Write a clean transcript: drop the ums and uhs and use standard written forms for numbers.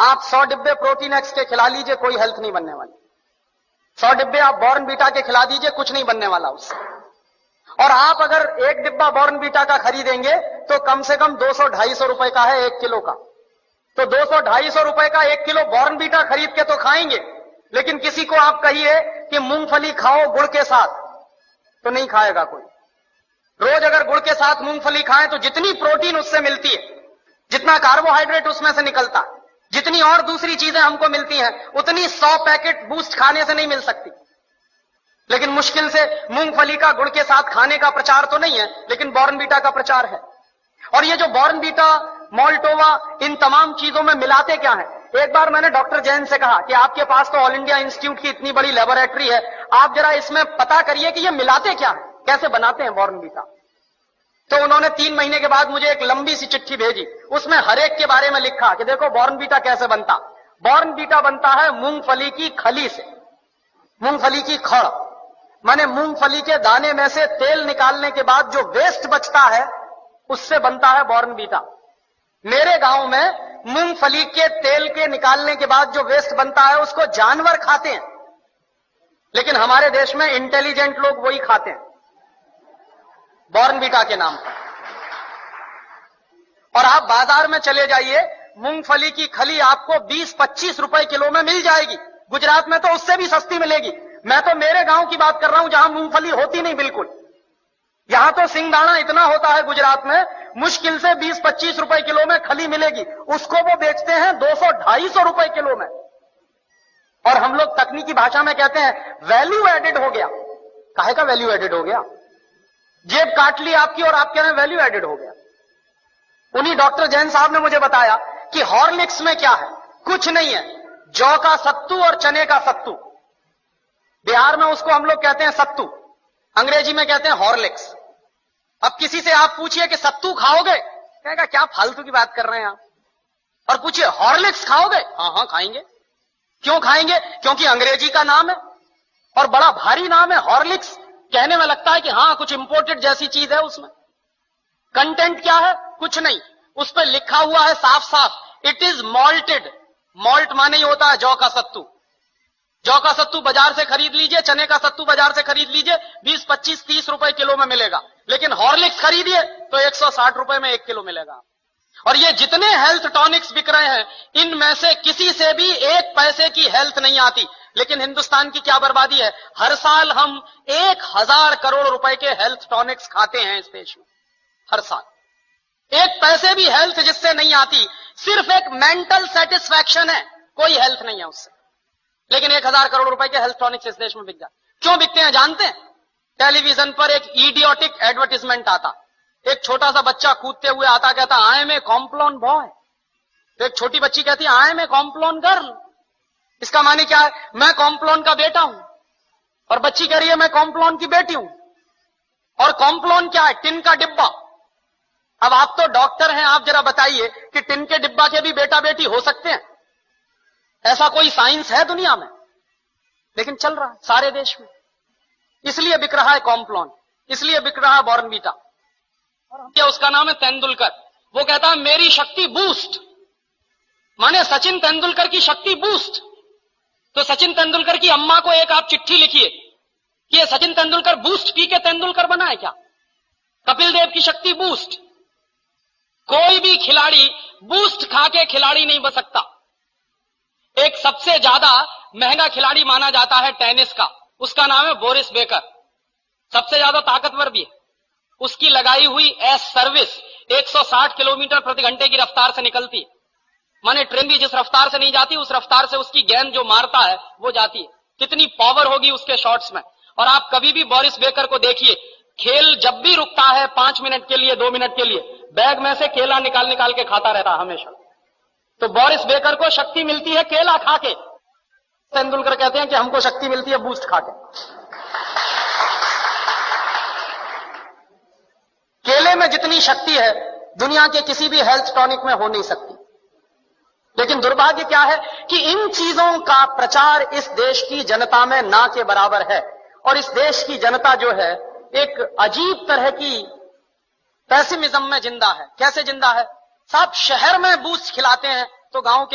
आप 100 डिब्बे protein x के खिला लीजिए, कोई हेल्थ नहीं बनने वाली। 100 डिब्बे आप बॉर्नवीटा के खिला दीजिए, कुछ नहीं बनने वाला उससे। और आप अगर एक डिब्बा बॉर्नवीटा का खरीदेंगे तो कम से कम 200-250 रुपए का है 1 किलो का। तो 200-250 रुपए का 1 किलो बॉर्नवीटा खरीद के तो खाएंगे, लेकिन किसी को आप कहिए कि मूंगफली खाओ गुड़ के साथ, तो नहीं खाएगा कोई। रोज अगर गुड़ के साथ मूंगफली खाएं तो जितनी प्रोटीन उससे मिलती है, जितना कार्बोहाइड्रेट उसमें से निकलता है, जितनी और दूसरी चीजें हमको मिलती हैं, उतनी 100 पैकेट बूस्ट खाने से नहीं मिल सकती। लेकिन मुश्किल से मूंगफली का गुड़ के साथ खाने का प्रचार तो नहीं है, लेकिन बॉर्नवीटा का प्रचार है। और ये जो बॉर्नवीटा, मोल्टोवा, इन तमाम चीजों में मिलाते क्या है? एक बार मैंने डॉक्टर जैन से कहा कि आपके पास तो ऑल इंडिया इंस्टीट्यूट की इतनी बड़ी लेबोरेटरी है, आप जरा इसमें पता करिए कि ये मिलाते क्या है, कैसे बनाते हैं बॉर्नवीटा। तो उन्होंने 3 महीने के बाद मुझे एक लंबी सी चिट्ठी भेजी, उसमें हर एक के बारे में लिखा कि देखो बॉर्नवीटा कैसे बनता। बॉर्नवीटा बनता है मूंगफली की खली से, मूंगफली की खड़, माने मूंगफली के दाने में से तेल निकालने के बाद जो वेस्ट बचता है उससे बनता है बॉर्नवीटा। मेरे गांव में मूंगफली के तेल के निकालने के बाद जो वेस्ट बनता है उसको जानवर खाते हैं, लेकिन हमारे देश में इंटेलिजेंट लोग वही खाते हैं बॉर्नवीटा के नाम पर। और आप बाजार में चले जाइए, मूंगफली की खली आपको 20-25 रुपए किलो में मिल जाएगी। गुजरात में तो उससे भी सस्ती मिलेगी। मैं तो मेरे गांव की बात कर रहा हूं जहां मूंगफली होती नहीं बिल्कुल। यहां तो सिंगदाना इतना होता है गुजरात में, मुश्किल से 20-25 रुपए किलो में खली मिलेगी, उसको वो बेचते हैं 200-250 रुपए किलो में। और हम लोग तकनीकी भाषा में कहते हैं वैल्यू एडेड हो गया। काहे का वैल्यू एडेड हो गया? जेब काट ली आपकी और आप कह रहे हैं वैल्यू एडेड हो गया। उन्हीं डॉक्टर जैन साहब ने मुझे बताया कि हॉर्लिक्स में क्या है, कुछ नहीं है, जौ का सत्तू और चने का सत्तू। बिहार में उसको हम लोग कहते हैं सत्तू, अंग्रेजी में कहते हैं हॉर्लिक्स। अब किसी से आप पूछिए कि सत्तू खाओगे, कहेगा क्या फालतू की बात कर रहे हैं आप। और पूछिए हॉर्लिक्स खाओगे, हाँ खाएंगे। क्यों खाएंगे? क्योंकि अंग्रेजी का नाम है और बड़ा भारी नाम है हॉर्लिक्स। कहने में लगता है कि हाँ कुछ इंपोर्टेड जैसी चीज है। उसमें कंटेंट क्या है? कुछ नहीं। उस पर लिखा हुआ है साफ साफ, इट इज मॉल्टेड। मॉल्ट माने ही होता है जौ का सत्तू। जौ का सत्तू बाजार से खरीद लीजिए, चने का सत्तू बाजार से खरीद लीजिए, 20-25-30 रुपए किलो में मिलेगा। लेकिन हॉर्लिक्स खरीदिए तो 160 रुपए में 1 किलो मिलेगा। और ये जितने हेल्थ टॉनिक्स बिक रहे हैं, इनमें से किसी से भी 1 पैसे की हेल्थ नहीं आती। लेकिन हिंदुस्तान की क्या बर्बादी है, हर साल हम 1000 करोड़ रुपए के हेल्थ टॉनिक्स खाते हैं इस देश में। हर साल 1 पैसे भी हेल्थ जिससे नहीं आती, सिर्फ एक मेंटल सेटिस्फैक्शन है, कोई हेल्थ नहीं है उससे। लेकिन 1000 करोड़ रुपए के हेल्थ टॉनिक्स इस देश में बिक जाते। क्यों बिकते हैं जानते हैं? टेलीविजन पर एक इडियोटिक एडवर्टाइजमेंट आता, एक छोटा सा बच्चा कूदते हुए आता, कहता I am a Complan boy. तो एक छोटी बच्ची कहती I am a Complan girl. इसका माने क्या है? मैं कॉम्प्लॉन का बेटा हूं। और बच्ची कह रही है मैं कॉम्प्लॉन की बेटी हूं। और कॉम्प्लॉन क्या है? टिन का डिब्बा। अब आप तो डॉक्टर हैं, आप जरा बताइए कि टिन के डिब्बा के भी बेटा बेटी हो सकते हैं? ऐसा कोई साइंस है दुनिया में? लेकिन चल रहा है सारे देश में। इसलिए बिक रहा है कॉम्प्लॉन, इसलिए बिक रहा है बॉर्नवीटा। और उसका नाम है तेंदुलकर। वो कहता है मेरी शक्ति बूस्ट, माने सचिन तेंदुलकर की शक्ति बूस्ट। तो सचिन तेंदुलकर की अम्मा को एक आप चिट्ठी लिखिए कि ये सचिन तेंदुलकर बूस्ट पी के तेंदुलकर बना है क्या? कपिल देव की शक्ति बूस्ट। कोई भी खिलाड़ी बूस्ट खा के खिलाड़ी नहीं बन सकता। एक सबसे ज्यादा महंगा खिलाड़ी माना जाता है टेनिस का, उसका नाम है बोरिस बेकर। सबसे ज्यादा ताकतवर भी है। उसकी लगाई हुई एस सर्विस 160 किलोमीटर प्रति घंटे की रफ्तार से निकलती है। माने ट्रेन भी जिस रफ्तार से नहीं जाती, उस रफ्तार से उसकी गेंद जो मारता है वो जाती है। कितनी पावर होगी उसके शॉट्स में। और आप कभी भी बोरिस बेकर को देखिए, खेल जब भी रुकता है 5 मिनट के लिए, 2 मिनट के लिए, बैग में से केला निकाल निकाल के खाता रहता हमेशा। तो बोरिस बेकर को शक्ति मिलती है केला खा के। तेंदुलकर कहते हैं कि हमको शक्ति मिलती है बूस्ट खा के। केले में जितनी शक्ति है दुनिया के किसी भी हेल्थ टॉनिक में हो नहीं सकती। लेकिन दुर्भाग्य क्या है कि इन चीजों का प्रचार इस देश की जनता में ना के बराबर है। और इस देश की जनता जो है एक अजीब तरह की पेसिमिज्म में जिंदा है। कैसे जिंदा है साहब? शहर में बूस्ट खिलाते हैं तो गांव के